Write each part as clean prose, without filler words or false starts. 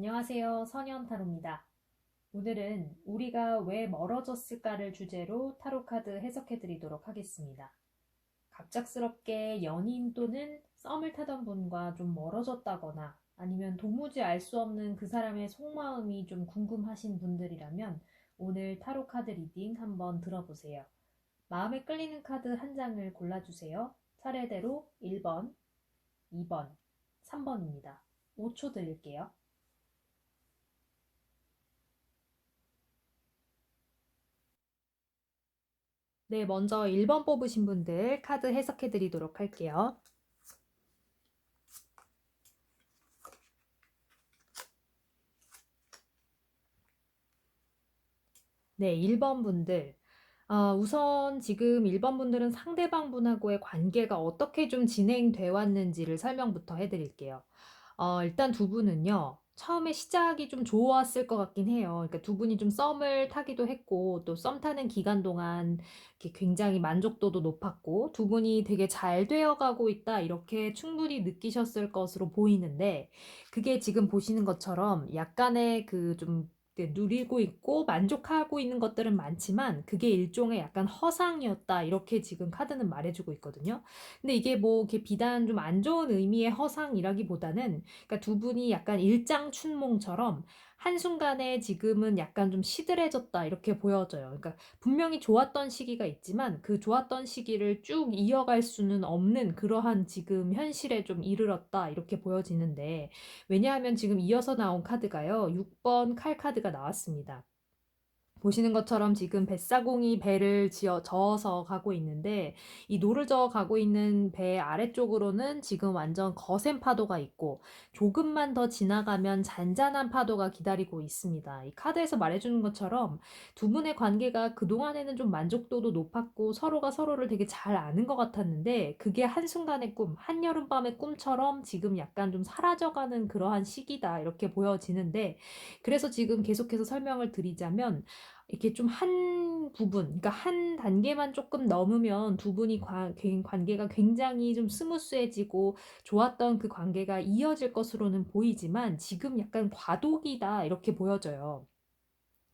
안녕하세요. 선현타로입니다. 오늘은 우리가 왜 멀어졌을까를 주제로 타로 카드 해석해 드리도록 하겠습니다. 갑작스럽게 연인 또는 썸을 타던 분과 좀 멀어졌다거나 아니면 도무지 알 수 없는 그 사람의 속마음이 좀 궁금하신 분들이라면 오늘 타로 카드 리딩 한번 들어보세요. 마음에 끌리는 카드 한 장을 골라주세요. 차례대로 1번, 2번, 3번입니다. 5초 드릴게요. 네, 먼저 1번 뽑으신 분들 카드 해석해 드리도록 할게요. 네, 1번 분들. 우선 지금 1번 분들은 상대방 분하고의 관계가 어떻게 좀 진행돼 왔는지를 설명부터 해드릴게요. 일단 두 분은요, 처음에 시작이 좀 좋았을 것 같긴 해요. 그러니까 두 분이 좀 썸을 타기도 했고, 또 썸 타는 기간 동안 이렇게 굉장히 만족도도 높았고, 두 분이 되게 잘 되어가고 있다, 이렇게 충분히 느끼셨을 것으로 보이는데, 그게 지금 보시는 것처럼 약간의 그좀 누리고 있고 만족하고 있는 것들은 많지만 그게 일종의 약간 허상이었다 이렇게 지금 카드는 말해주고 있거든요. 근데 이게 뭐 이렇게 비단 좀 안 좋은 의미의 허상이라기보다는 그러니까 두 분이 약간 일장춘몽처럼 한순간에 지금은 약간 좀 시들해졌다 이렇게 보여져요. 그러니까 분명히 좋았던 시기가 있지만 그 좋았던 시기를 쭉 이어갈 수는 없는 그러한 지금 현실에 좀 이르렀다 이렇게 보여지는데 왜냐하면 지금 이어서 나온 카드가요. 6번 칼 카드가 나왔습니다. 보시는 것처럼 지금 뱃사공이 배를 저어서 가고 있는데 이 노를 저어 가고 있는 배 아래쪽으로는 지금 완전 거센 파도가 있고 조금만 더 지나가면 잔잔한 파도가 기다리고 있습니다. 이 카드에서 말해주는 것처럼 두 분의 관계가 그동안에는 좀 만족도도 높았고 서로가 서로를 되게 잘 아는 것 같았는데 그게 한순간의 꿈, 한여름밤의 꿈처럼 지금 약간 좀 사라져가는 그러한 시기다 이렇게 보여지는데 그래서 지금 계속해서 설명을 드리자면 이렇게 좀 한 부분, 그러니까 한 단계만 조금 넘으면 두 분이 관계가 굉장히 좀 스무스해지고 좋았던 그 관계가 이어질 것으로는 보이지만 지금 약간 과도기다 이렇게 보여져요.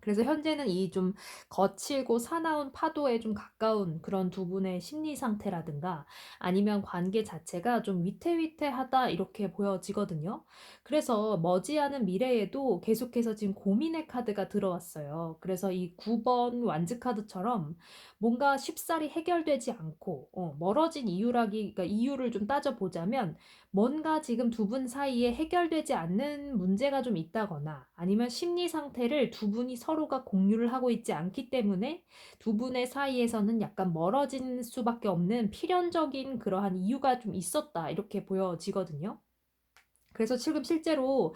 그래서 현재는 이 좀 거칠고 사나운 파도에 좀 가까운 그런 두 분의 심리 상태라든가 아니면 관계 자체가 좀 위태위태하다 이렇게 보여지거든요. 그래서 머지않은 미래에도 계속해서 지금 고민의 카드가 들어왔어요. 그래서 이 9번 완즈 카드처럼 뭔가 쉽사리 해결되지 않고 멀어진 그러니까 이유를 좀 따져보자면 뭔가 지금 두 분 사이에 해결되지 않는 문제가 좀 있다거나 아니면 심리 상태를 두 분이 서로가 공유를 하고 있지 않기 때문에 두 분의 사이에서는 약간 멀어진 수밖에 없는 필연적인 그러한 이유가 좀 있었다 이렇게 보여지거든요. 그래서 지금 실제로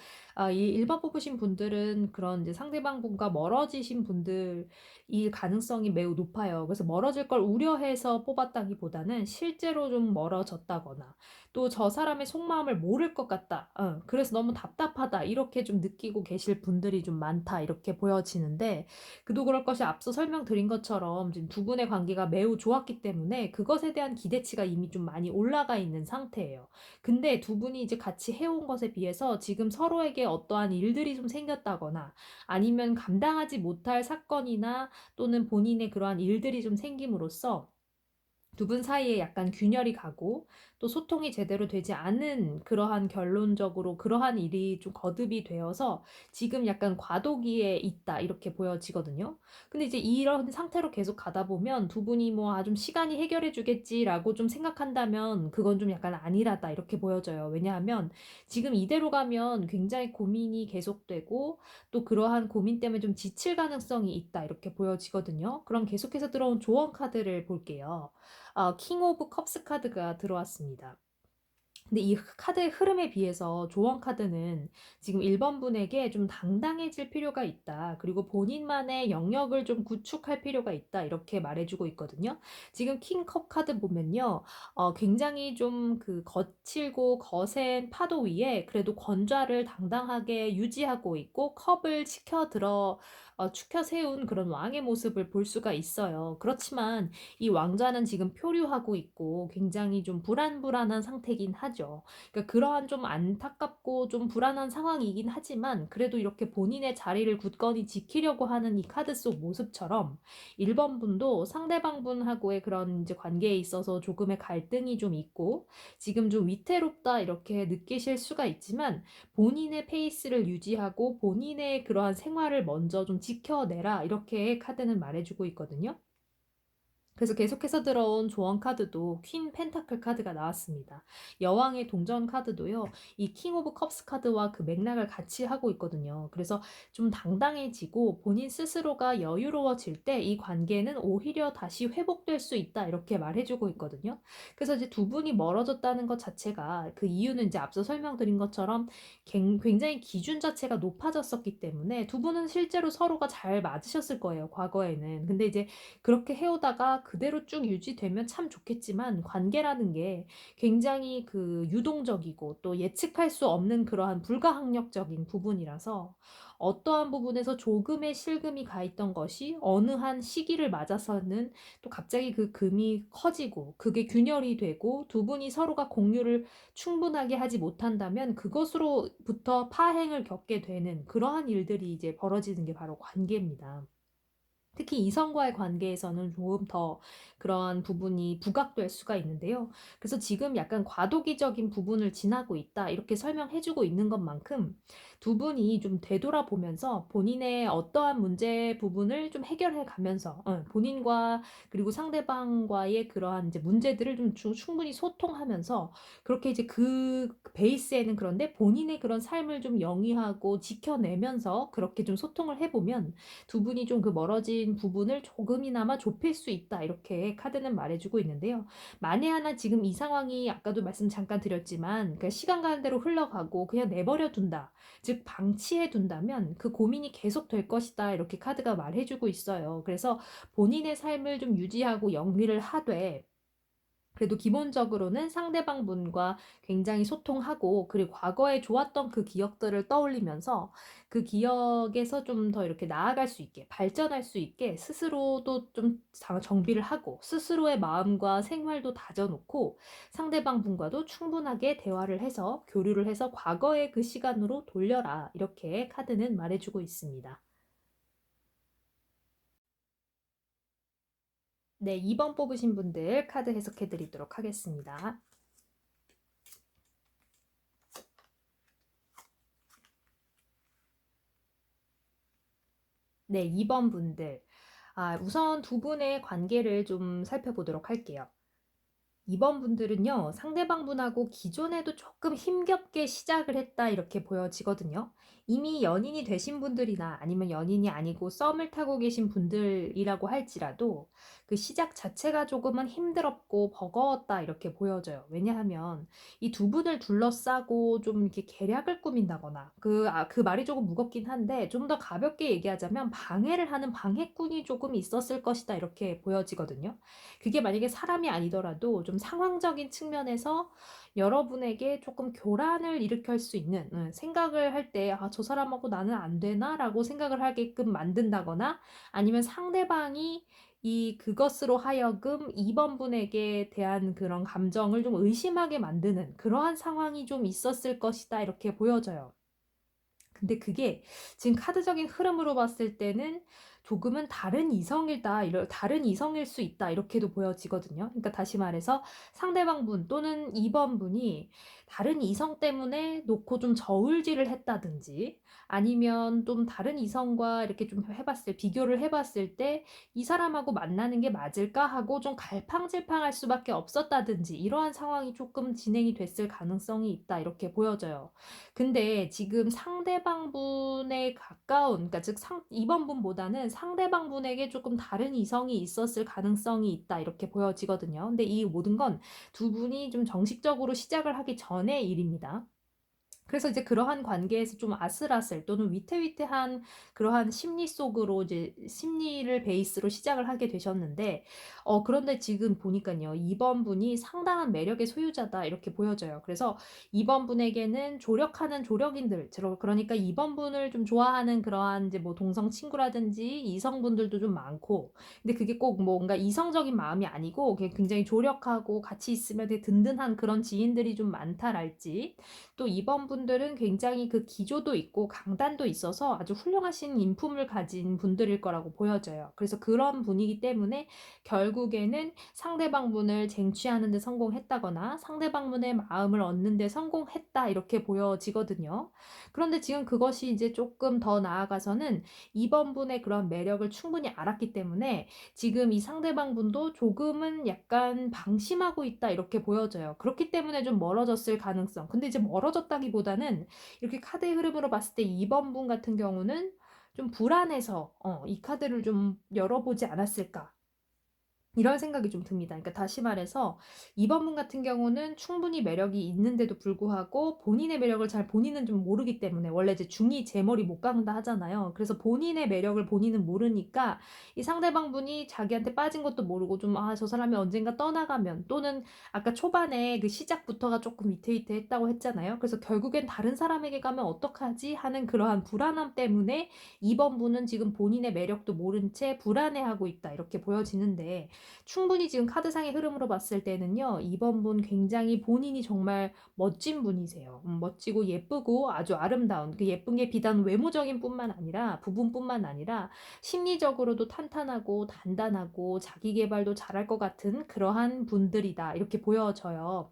이 1번 뽑으신 분들은 그런 이제 상대방 분과 멀어지신 분들일 가능성이 매우 높아요. 그래서 멀어질 걸 우려해서 뽑았다기보다는 실제로 좀 멀어졌다거나 또 저 사람의 속마음을 모를 것 같다. 그래서 너무 답답하다. 이렇게 좀 느끼고 계실 분들이 좀 많다. 이렇게 보여지는데 그도 그럴 것이 앞서 설명드린 것처럼 지금 두 분의 관계가 매우 좋았기 때문에 그것에 대한 기대치가 이미 좀 많이 올라가 있는 상태예요. 근데 두 분이 이제 같이 해온 것에 비해서 지금 서로에게 어떠한 일들이 좀 생겼다거나 아니면 감당하지 못할 사건이나 또는 본인의 그러한 일들이 좀 생김으로써 두 분 사이에 약간 균열이 가고 또 소통이 제대로 되지 않은 그러한 결론적으로 그러한 일이 좀 거듭이 되어서 지금 약간 과도기에 있다 이렇게 보여지거든요. 근데 이제 이런 상태로 계속 가다 보면 두 분이 뭐 좀 시간이 해결해 주겠지라고 좀 생각한다면 그건 좀 약간 아니라다 이렇게 보여져요. 왜냐하면 지금 이대로 가면 굉장히 고민이 계속되고 또 그러한 고민 때문에 좀 지칠 가능성이 있다 이렇게 보여지거든요. 그럼 계속해서 들어온 조언 카드를 볼게요. 킹 오브 컵스 카드가 들어왔습니다. 근데 이 카드의 흐름에 비해서 조언 카드는 지금 1번 분에게 좀 당당해질 필요가 있다. 그리고 본인만의 영역을 좀 구축할 필요가 있다. 이렇게 말해주고 있거든요. 지금 킹컵 카드 보면요. 굉장히 좀 그 거칠고 거센 파도 위에 그래도 건좌를 당당하게 유지하고 있고 컵을 치켜 들어 축혀 세운 그런 왕의 모습을 볼 수가 있어요. 그렇지만 이 왕좌는 지금 표류하고 있고 굉장히 좀 불안불안한 상태긴 하죠. 그러니까 그러한 좀 안타깝고 좀 불안한 상황이긴 하지만 그래도 이렇게 본인의 자리를 굳건히 지키려고 하는 이 카드 속 모습처럼 1번 분도 상대방 분하고의 그런 이제 관계에 있어서 조금의 갈등이 좀 있고 지금 좀 위태롭다 이렇게 느끼실 수가 있지만 본인의 페이스를 유지하고 본인의 그러한 생활을 먼저 좀 지켜내라 이렇게 카드는 말해주고 있거든요. 그래서 계속해서 들어온 조언 카드도 퀸 펜타클 카드가 나왔습니다. 여왕의 동전 카드도요. 이 킹 오브 컵스 카드와 그 맥락을 같이 하고 있거든요. 그래서 좀 당당해지고 본인 스스로가 여유로워질 때 이 관계는 오히려 다시 회복될 수 있다 이렇게 말해주고 있거든요. 그래서 이제 두 분이 멀어졌다는 것 자체가 그 이유는 이제 앞서 설명드린 것처럼 굉장히 기준 자체가 높아졌었기 때문에 두 분은 실제로 서로가 잘 맞으셨을 거예요. 과거에는. 근데 이제 그렇게 해오다가 그대로 쭉 유지되면 참 좋겠지만 관계라는 게 굉장히 그 유동적이고 또 예측할 수 없는 그러한 불가항력적인 부분이라서 어떠한 부분에서 조금의 실금이 가 있던 것이 어느 한 시기를 맞아서는 또 갑자기 그 금이 커지고 그게 균열이 되고 두 분이 서로가 공유를 충분하게 하지 못한다면 그것으로부터 파행을 겪게 되는 그러한 일들이 이제 벌어지는 게 바로 관계입니다. 특히 이성과의 관계에서는 조금 더 그런 부분이 부각될 수가 있는데요. 그래서 지금 약간 과도기적인 부분을 지나고 있다 이렇게 설명해 주고 있는 것만큼 두 분이 좀 되돌아보면서 본인의 어떠한 문제 부분을 좀 해결해 가면서 본인과 그리고 상대방과의 그러한 이제 문제들을 좀 충분히 소통하면서 그렇게 이제 그 베이스에는 그런데 본인의 그런 삶을 좀 영위하고 지켜내면서 그렇게 좀 소통을 해보면 두 분이 좀 그 멀어진 부분을 조금이나마 좁힐 수 있다. 이렇게 카드는 말해주고 있는데요. 만에 하나 지금 이 상황이 아까도 말씀 잠깐 드렸지만 시간 가는 대로 흘러가고 그냥 내버려 둔다. 즉 방치해 둔다면 그 고민이 계속 될 것이다. 이렇게 카드가 말해주고 있어요. 그래서 본인의 삶을 좀 유지하고 영위를 하되 그래도 기본적으로는 상대방 분과 굉장히 소통하고 그리고 과거에 좋았던 그 기억들을 떠올리면서 그 기억에서 좀 더 이렇게 나아갈 수 있게 발전할 수 있게 스스로도 좀 정비를 하고 스스로의 마음과 생활도 다져놓고 상대방 분과도 충분하게 대화를 해서 교류를 해서 과거의 그 시간으로 돌려라 이렇게 카드는 말해주고 있습니다. 네, 2번 뽑으신 분들 카드 해석해 드리도록 하겠습니다. 네, 2번 분들. 우선 두 분의 관계를 좀 살펴보도록 할게요. 2번 분들은요, 상대방 분하고 기존에도 조금 힘겹게 시작을 했다, 이렇게 보여지거든요. 이미 연인이 되신 분들이나 아니면 연인이 아니고 썸을 타고 계신 분들이라고 할지라도 그 시작 자체가 조금은 힘들었고 버거웠다, 이렇게 보여져요. 왜냐하면 이 두 분을 둘러싸고 좀 이렇게 계략을 꾸민다거나, 그 말이 조금 무겁긴 한데 좀 더 가볍게 얘기하자면 방해를 하는 방해꾼이 조금 있었을 것이다, 이렇게 보여지거든요. 그게 만약에 사람이 아니더라도 좀 상황적인 측면에서 여러분에게 조금 교란을 일으킬 수 있는 생각을 할 때 '아 저 사람하고 나는 안 되나?'라고 생각을 하게끔 만든다거나 아니면 상대방이 그것으로 하여금 2번 분에게 대한 그런 감정을 좀 의심하게 만드는 그러한 상황이 좀 있었을 것이다 이렇게 보여져요. 근데 그게 지금 카드적인 흐름으로 봤을 때는 조금은 다른 이성일 수 있다 이렇게도 보여지거든요. 그러니까 다시 말해서 상대방 분 또는 2번 분이 다른 이성 때문에 놓고 좀 저울질을 했다든지 아니면 좀 다른 이성과 이렇게 좀 비교를 해봤을 때 이 사람하고 만나는 게 맞을까 하고 좀 갈팡질팡할 수밖에 없었다든지 이러한 상황이 조금 진행이 됐을 가능성이 있다 이렇게 보여져요. 근데 지금 상대방 분에 가까운 그러니까 즉 2번 분보다는 상대방 분에게 조금 다른 이성이 있었을 가능성이 있다 이렇게 보여지거든요. 근데 이 모든 건 두 분이 좀 정식적으로 시작을 하기 전의 일입니다. 그래서 이제 그러한 관계에서 좀 아슬아슬 또는 위태위태한 그러한 심리 속으로 이제 심리를 베이스로 시작을 하게 되셨는데, 그런데 지금 보니깐요. 2번 분이 상당한 매력의 소유자다 이렇게 보여져요. 그래서 2번 분에게는 조력하는 조력인들, 그러니까 2번 분을 좀 좋아하는 그러한 이제 뭐 동성 친구라든지 이성분들도 좀 많고, 근데 그게 꼭 뭔가 이성적인 마음이 아니고 그냥 굉장히 조력하고 같이 있으면 되게 든든한 그런 지인들이 좀 많다랄지, 또 2번 분들은 굉장히 그 기조도 있고 강단도 있어서 아주 훌륭하신 인품을 가진 분들일 거라고 보여져요. 그래서 그런 분이기 때문에 결국에는 상대방 분을 쟁취하는 데 성공했다거나 상대방 분의 마음을 얻는 데 성공했다 이렇게 보여지거든요. 그런데 지금 그것이 이제 조금 더 나아가서는 2번 분의 그런 매력을 충분히 알았기 때문에 지금 이 상대방 분도 조금은 약간 방심하고 있다 이렇게 보여져요. 그렇기 때문에 좀 멀어졌을 가능성. 근데 이제 멀어졌다기보다는 이렇게 카드의 흐름으로 봤을 때 2번 분 같은 경우는 좀 불안해서 이 카드를 좀 열어보지 않았을까. 이런 생각이 좀 듭니다. 그러니까 다시 말해서 2번 분 같은 경우는 충분히 매력이 있는데도 불구하고 본인의 매력을 잘 본인은 좀 모르기 때문에, 원래 이제 중이 제 머리 못 깎는다 하잖아요. 그래서 본인의 매력을 본인은 모르니까 이 상대방 분이 자기한테 빠진 것도 모르고 좀 저 사람이 언젠가 떠나가면, 또는 아까 초반에 그 시작부터가 조금 위태위태했다고 했잖아요. 그래서 결국엔 다른 사람에게 가면 어떡하지 하는 그러한 불안함 때문에 2번 분은 지금 본인의 매력도 모른 채 불안해하고 있다 이렇게 보여지는데, 충분히 지금 카드상의 흐름으로 봤을 때는요. 2번 분 굉장히 본인이 정말 멋진 분이세요. 멋지고 예쁘고 아주 아름다운, 그 예쁜 게 비단 외모적인 뿐만 아니라 부분뿐만 아니라 심리적으로도 탄탄하고 단단하고 자기 계발도 잘할 것 같은 그러한 분들이다 이렇게 보여져요.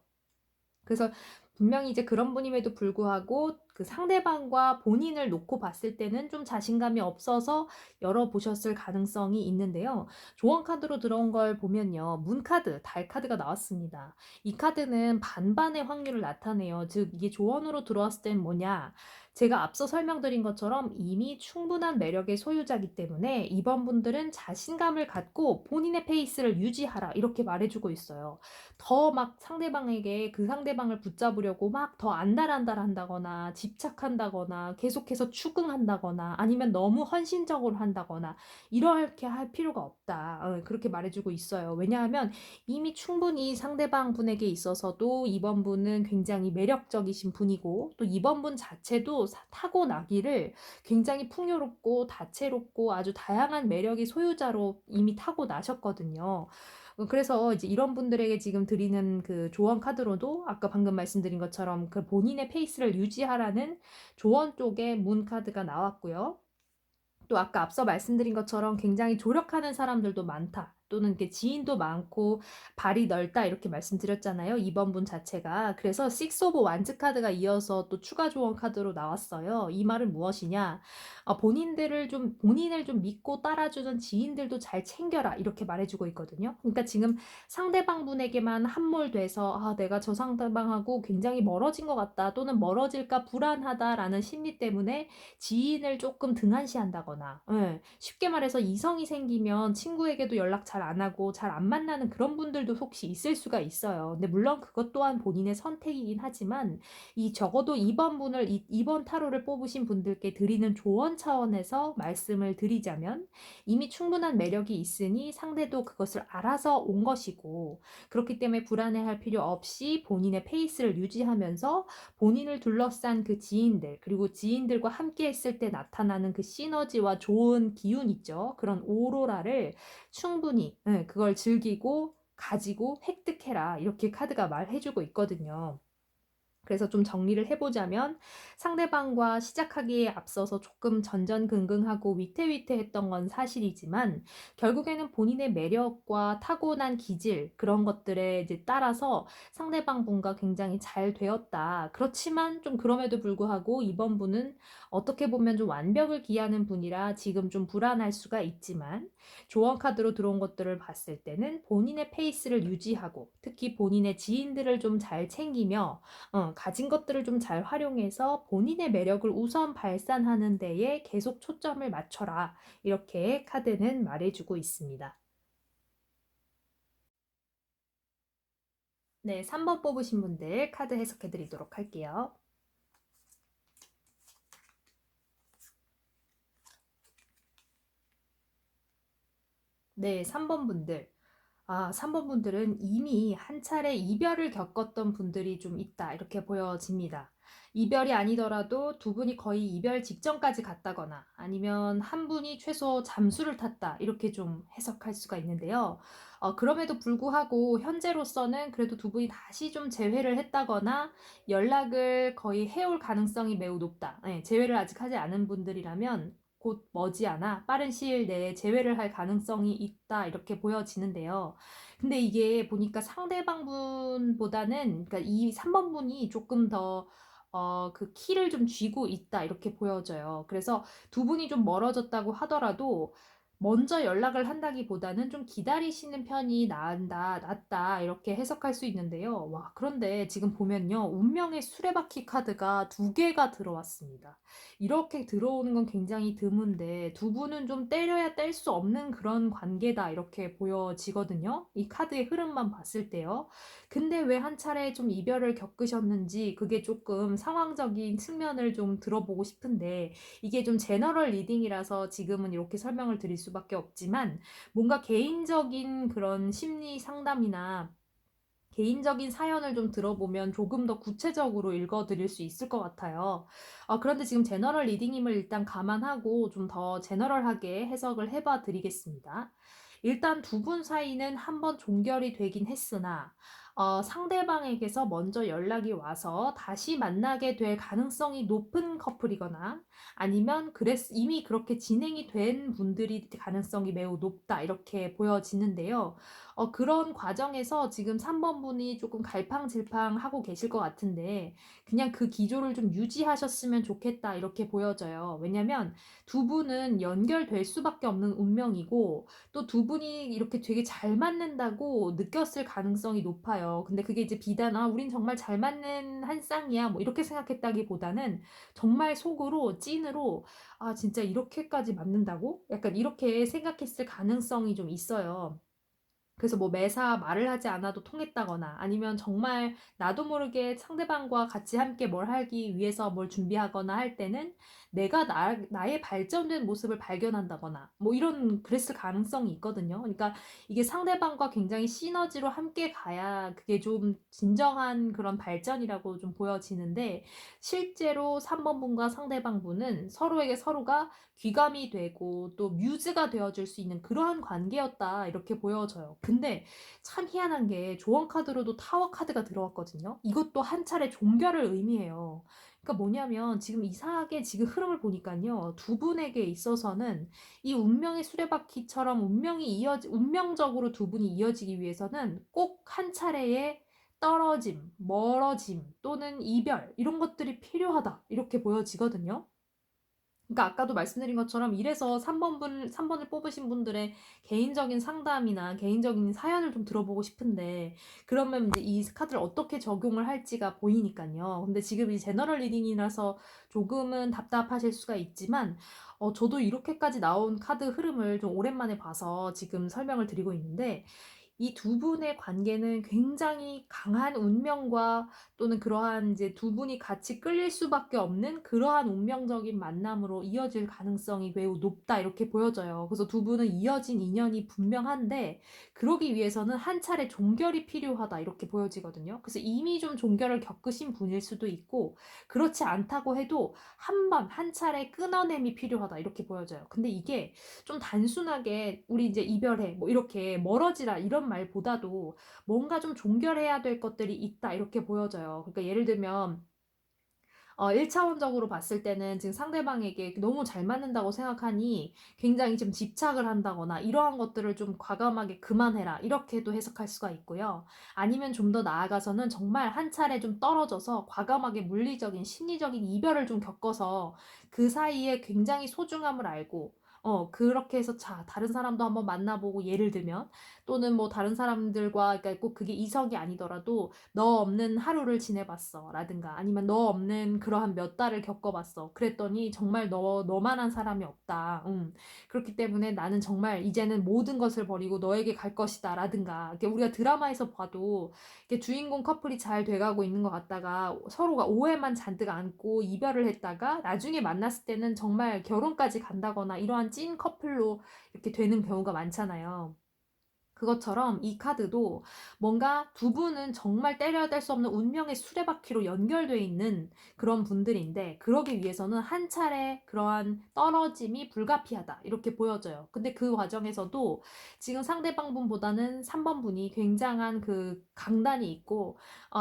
그래서 분명히 이제 그런 분임에도 불구하고 그 상대방과 본인을 놓고 봤을 때는 좀 자신감이 없어서 열어보셨을 가능성이 있는데요. 조언 카드로 들어온 걸 보면요. 문 카드, 달 카드가 나왔습니다. 이 카드는 반반의 확률을 나타내요. 즉, 이게 조언으로 들어왔을 땐 뭐냐? 제가 앞서 설명드린 것처럼 이미 충분한 매력의 소유자이기 때문에 이번 분들은 자신감을 갖고 본인의 페이스를 유지하라 이렇게 말해주고 있어요. 더 막 상대방에게 그 상대방을 붙잡으려고 막 더 안달안달한다거나 집착한다거나 계속해서 추궁한다거나 아니면 너무 헌신적으로 한다거나 이렇게 할 필요가 없다. 그렇게 말해주고 있어요. 왜냐하면 이미 충분히 상대방 분에게 있어서도 이번 분은 굉장히 매력적이신 분이고, 또 이번 분 자체도 타고나기를 굉장히 풍요롭고 다채롭고 아주 다양한 매력의 소유자로 이미 타고나셨거든요. 그래서 이제 이런 분들에게 지금 드리는 그 조언 카드로도 아까 방금 말씀드린 것처럼 그 본인의 페이스를 유지하라는 조언 쪽의 문 카드가 나왔고요. 또 아까 앞서 말씀드린 것처럼 굉장히 조력하는 사람들도 많다. 또는 이렇게 지인도 많고 발이 넓다 이렇게 말씀드렸잖아요. 2번 분 자체가. 그래서 Six of Wands 카드가 이어서 또 추가 조언 카드로 나왔어요. 이 말은 무엇이냐? 본인을 좀 믿고 따라주는 지인들도 잘 챙겨라 이렇게 말해주고 있거든요. 그러니까 지금 상대방 분에게만 함몰돼서 내가 저 상대방하고 굉장히 멀어진 것 같다 또는 멀어질까 불안하다라는 심리 때문에 지인을 조금 등한시한다거나, 예, 쉽게 말해서 이성이 생기면 친구에게도 연락 잘 안 하고 잘 안 만나는 그런 분들도 혹시 있을 수가 있어요. 근데 물론 그것 또한 본인의 선택이긴 하지만 이 적어도 2번 분을 2번 타로를 뽑으신 분들께 드리는 조언 차원에서 말씀을 드리자면, 이미 충분한 매력이 있으니 상대도 그것을 알아서 온 것이고, 그렇기 때문에 불안해할 필요 없이 본인의 페이스를 유지하면서 본인을 둘러싼 그 지인들, 그리고 지인들과 함께 했을 때 나타나는 그 시너지와 좋은 기운 있죠. 그런 오로라를 충분히, 그걸 즐기고 가지고 획득해라. 이렇게 카드가 말해주고 있거든요. 그래서 좀 정리를 해보자면, 상대방과 시작하기에 앞서서 조금 전전긍긍하고 위태위태했던 건 사실이지만, 결국에는 본인의 매력과 타고난 기질 그런 것들에 이제 따라서 상대방 분과 굉장히 잘 되었다. 그렇지만 좀 그럼에도 불구하고 이번 분은 어떻게 보면 좀 완벽을 기하는 분이라 지금 좀 불안할 수가 있지만, 조언 카드로 들어온 것들을 봤을 때는 본인의 페이스를 유지하고 특히 본인의 지인들을 좀 잘 챙기며 가진 것들을 좀 잘 활용해서 본인의 매력을 우선 발산하는 데에 계속 초점을 맞춰라. 이렇게 카드는 말해주고 있습니다. 네, 3번 뽑으신 분들 카드 해석해 드리도록 할게요. 네, 3번 분들. 3번 분들은 이미 한 차례 이별을 겪었던 분들이 좀 있다, 이렇게 보여집니다. 이별이 아니더라도 두 분이 거의 이별 직전까지 갔다거나 아니면 한 분이 최소 잠수를 탔다, 이렇게 좀 해석할 수가 있는데요. 그럼에도 불구하고 현재로서는 그래도 두 분이 다시 좀 재회를 했다거나 연락을 거의 해올 가능성이 매우 높다. 네, 재회를 아직 하지 않은 분들이라면 곧 머지않아 빠른 시일 내에 재회를 할 가능성이 있다, 이렇게 보여지는데요. 근데 이게 보니까 상대방 분보다는, 그러니까 이 3번 분이 조금 더 그 키를 좀 쥐고 있다, 이렇게 보여져요. 그래서 두 분이 좀 멀어졌다고 하더라도 먼저 연락을 한다기보다는 좀 기다리시는 편이 낫다, 이렇게 해석할 수 있는데요. 와, 그런데 지금 보면요, 운명의 수레바퀴 카드가 두 개가 들어왔습니다. 이렇게 들어오는 건 굉장히 드문데 두 분은 좀 때려야 뗄 수 없는 그런 관계다, 이렇게 보여지거든요. 이 카드의 흐름만 봤을 때요. 근데 왜 한 차례 좀 이별을 겪으셨는지 그게 조금 상황적인 측면을 좀 들어보고 싶은데, 이게 좀 제너럴 리딩이라서 지금은 이렇게 설명을 드릴 수밖에 없지만, 뭔가 개인적인 그런 심리 상담이나 개인적인 사연을 좀 들어보면 조금 더 구체적으로 읽어드릴 수 있을 것 같아요. 그런데 지금 제너럴 리딩임을 일단 감안하고 좀 더 제너럴하게 해석을 해봐 드리겠습니다. 일단 두 분 사이는 한번 종결이 되긴 했으나 상대방에게서 먼저 연락이 와서 다시 만나게 될 가능성이 높은 커플이거나 아니면 이미 그렇게 진행이 된 분들이 가능성이 매우 높다, 이렇게 보여지는데요. 그런 과정에서 지금 3번 분이 조금 갈팡질팡하고 계실 것 같은데 그냥 그 기조를 좀 유지하셨으면 좋겠다, 이렇게 보여져요. 왜냐면 두 분은 연결될 수밖에 없는 운명이고 또 두 분이 이렇게 되게 잘 맞는다고 느꼈을 가능성이 높아요. 근데 그게 이제 비단 우린 정말 잘 맞는 한 쌍이야, 뭐 이렇게 생각했다기보다는 정말 속으로 찐으로 진짜 이렇게까지 맞는다고? 약간 이렇게 생각했을 가능성이 좀 있어요. 그래서 뭐 매사 말을 하지 않아도 통했다거나 아니면 정말 나도 모르게 상대방과 같이 함께 뭘 하기 위해서 뭘 준비하거나 할 때는 내가 나의 발전된 모습을 발견한다거나 뭐 이런 그랬을 가능성이 있거든요. 그러니까 이게 상대방과 굉장히 시너지로 함께 가야 그게 좀 진정한 그런 발전이라고 좀 보여지는데, 실제로 3번 분과 상대방 분은 서로에게 서로가 귀감이 되고 또 뮤즈가 되어줄 수 있는 그러한 관계였다, 이렇게 보여져요. 근데 참 희한한 게 조언 카드로도 타워 카드가 들어왔거든요. 이것도 한 차례 종결을 의미해요. 그러니까 뭐냐면 지금 이상하게 지금 흐름을 보니까요, 두 분에게 있어서는 이 운명의 수레바퀴처럼 운명적으로 두 분이 이어지기 위해서는 꼭 한 차례의 떨어짐, 멀어짐 또는 이별, 이런 것들이 필요하다, 이렇게 보여지거든요. 그러니까 아까도 말씀드린 것처럼 이래서 3번을 뽑으신 분들의 개인적인 상담이나 개인적인 사연을 좀 들어보고 싶은데, 그러면 이제 이 카드를 어떻게 적용을 할지가 보이니까요. 근데 지금 이 제너럴 리딩이라서 조금은 답답하실 수가 있지만, 저도 이렇게까지 나온 카드 흐름을 좀 오랜만에 봐서 지금 설명을 드리고 있는데, 이 두 분의 관계는 굉장히 강한 운명과 또는 그러한 이제 두 분이 같이 끌릴 수밖에 없는 그러한 운명적인 만남으로 이어질 가능성이 매우 높다, 이렇게 보여져요. 그래서 두 분은 이어진 인연이 분명한데 그러기 위해서는 한 차례 종결이 필요하다, 이렇게 보여지거든요. 그래서 이미 좀 종결을 겪으신 분일 수도 있고 그렇지 않다고 해도 한 차례 끊어냄이 필요하다, 이렇게 보여져요. 근데 이게 좀 단순하게 우리 이제 이별해, 뭐 이렇게 멀어지라, 이런 말보다도 뭔가 좀 종결해야 될 것들이 있다, 이렇게 보여져요. 그러니까 예를 들면 1차원적으로 봤을 때는 지금 상대방에게 너무 잘 맞는다고 생각하니 굉장히 좀 집착을 한다거나 이러한 것들을 좀 과감하게 그만해라, 이렇게도 해석할 수가 있고요. 아니면 좀 더 나아가서는 정말 한 차례 좀 떨어져서 과감하게 물리적인 심리적인 이별을 좀 겪어서 그 사이에 굉장히 소중함을 알고 그렇게 해서 자, 다른 사람도 한번 만나보고, 예를 들면 또는 뭐 다른 사람들과, 그러니까 꼭 그게 이성이 아니더라도 너 없는 하루를 지내봤어 라든가 아니면 너 없는 그러한 몇 달을 겪어봤어, 그랬더니 정말 너만한 사람이 없다. 그렇기 때문에 나는 정말 이제는 모든 것을 버리고 너에게 갈 것이다 라든가, 이렇게 우리가 드라마에서 봐도 이렇게 주인공 커플이 잘 돼가고 있는 것 같다가 서로가 오해만 잔뜩 안고 이별을 했다가 나중에 만났을 때는 정말 결혼까지 간다거나 이러한 진정한 찐 커플로 이렇게 되는 경우가 많잖아요. 그것처럼 이 카드도 뭔가 두 분은 정말 때려야 될 수 없는 운명의 수레바퀴로 연결돼 있는 그런 분들인데, 그러기 위해서는 한 차례 그러한 떨어짐이 불가피하다 이렇게 보여져요. 근데 그 과정에서도 지금 상대방 분보다는 3번 분이 굉장한 그 강단이 있고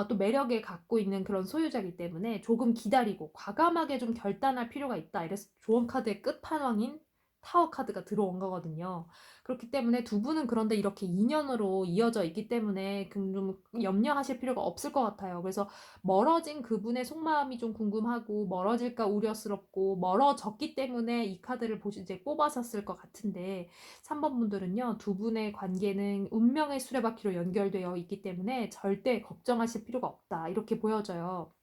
또 매력에 갖고 있는 그런 소유자이기 때문에 조금 기다리고 과감하게 좀 결단할 필요가 있다. 이래서 조언 카드의 끝판왕인 타워 카드가 들어온 거거든요. 그렇기 때문에 두 분은 그런데 이렇게 인연으로 이어져 있기 때문에 좀 염려하실 필요가 없을 것 같아요. 그래서 멀어진 그분의 속마음이 좀 궁금하고 멀어질까 우려스럽고 멀어졌기 때문에 이 카드를 이제 뽑아셨을 것 같은데, 3번 분들은요, 두 분의 관계는 운명의 수레바퀴로 연결되어 있기 때문에 절대 걱정하실 필요가 없다 이렇게 보여져요.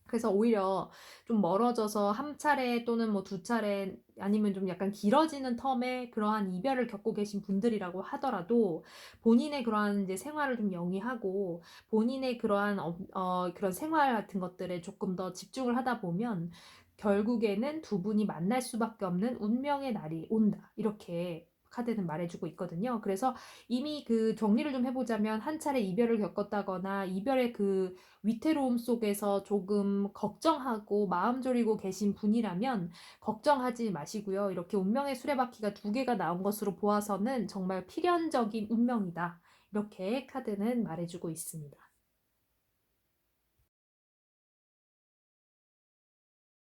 그래서 오히려 좀 멀어져서 한 차례 또는 뭐 두 차례 아니면 좀 약간 길어지는 텀에 그러한 이별을 겪고 계신 분들이라고 하더라도 본인의 그러한 이제 생활을 좀 영위하고 본인의 그러한 그런 생활 같은 것들에 조금 더 집중을 하다 보면 결국에는 두 분이 만날 수밖에 없는 운명의 날이 온다. 이렇게 카드는 말해주고 있거든요. 그래서 이미 그 정리를 좀 해보자면 한 차례 이별을 겪었다거나 이별의 그 위태로움 속에서 조금 걱정하고 마음 졸이고 계신 분이라면 걱정하지 마시고요. 이렇게 운명의 수레바퀴가 두 개가 나온 것으로 보아서는 정말 필연적인 운명이다. 이렇게 카드는 말해주고 있습니다.